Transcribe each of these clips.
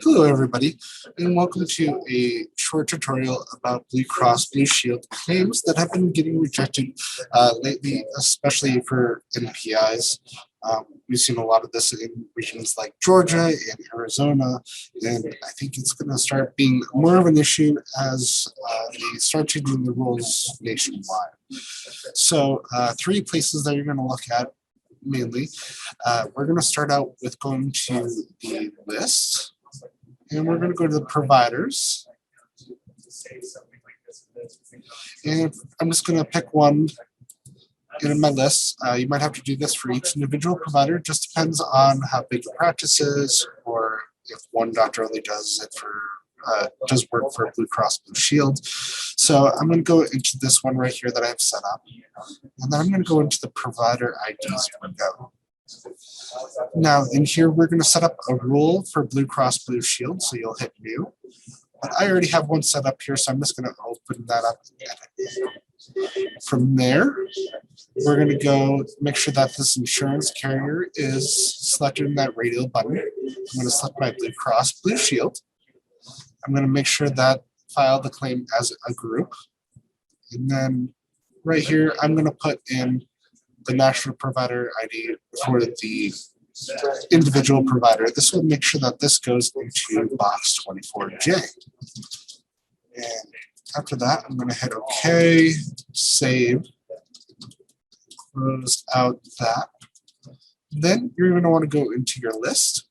Hello everybody, and welcome to a short tutorial about Blue Cross Blue Shield claims that have been getting rejected lately, especially for NPIs. We've seen a lot of this in regions like Georgia and Arizona, and I think it's going to start being more of an issue as they start changing the rules nationwide. So 3 places that you're going to look at mainly. We're going to start out with going to the list. And we're going to go to the providers. And I'm just going to pick one in my list. You might have to do this for each individual provider. It just depends on how big your practice is, or if one doctor only does it for does work for Blue Cross Blue Shield. So I'm going to go into this one right here that I have set up. And then I'm going to go into the provider IDs window. Now, in here, we're going to set up a rule for Blue Cross Blue Shield, so you'll hit New. But I already have one set up here, so I'm just going to open that up and edit. From there, we're going to go make sure that this insurance carrier is selected in that radial button. I'm going to select my Blue Cross Blue Shield. I'm going to make sure that file the claim as a group. And then right here, I'm going to put in the national provider ID for the individual provider. This will make sure that this goes into box 24J. And after that, I'm going to hit OK, save, close out that. Then you're going to want to go into your list,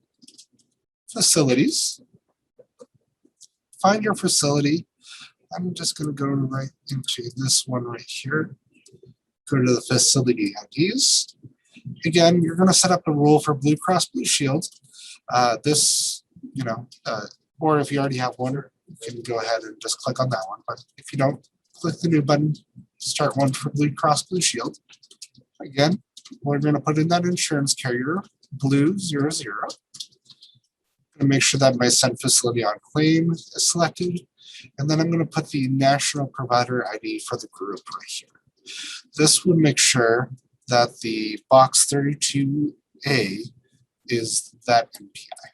facilities, find your facility. I'm just going to go right into this one right here. Go to the facility IDs. Again, you're going to set up a rule for Blue Cross Blue Shield. Or if you already have one, you can go ahead and just click on that one. But if you don't, click the new button, start one for Blue Cross Blue Shield. Again, we're going to put in that insurance carrier, Blue 00. I'm going to make sure that my send facility on claim is selected. And then I'm going to put the national provider ID for the group right here. This would make sure that the box 32A is that NPI.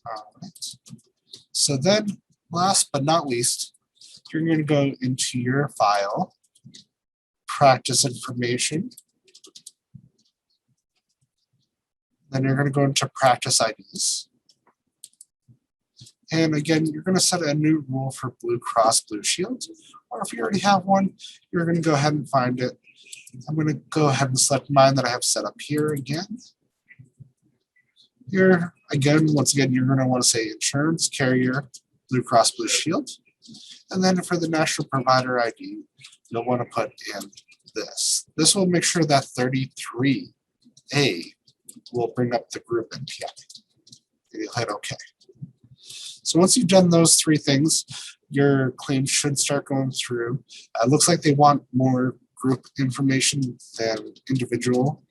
All right. So then, last but not least, you're going to go into your file, practice information. Then you're going to go into practice IDs. And again, you're going to set a new rule for Blue Cross Blue Shield. Or if you already have one, you're going to go ahead and find it. I'm going to go ahead and select mine that I have set up here again. Here, again, once again, you're going to want to say insurance carrier, Blue Cross Blue Shield. And then for the national provider ID, you'll want to put in this. This will make sure that 33A will bring up the group NPI. And you'll hit OK. So once you've done those 3 things, your claim should start going through. It looks like they want more group information than individual.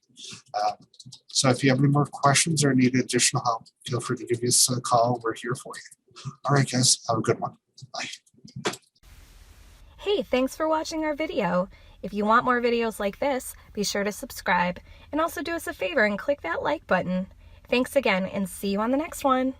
So if you have any more questions or need additional help, feel free to give us a call. We're here for you. All right, guys, have a good one. Bye. Hey, thanks for watching our video. If you want more videos like this, be sure to subscribe and also do us a favor and click that like button. Thanks again, and see you on the next one.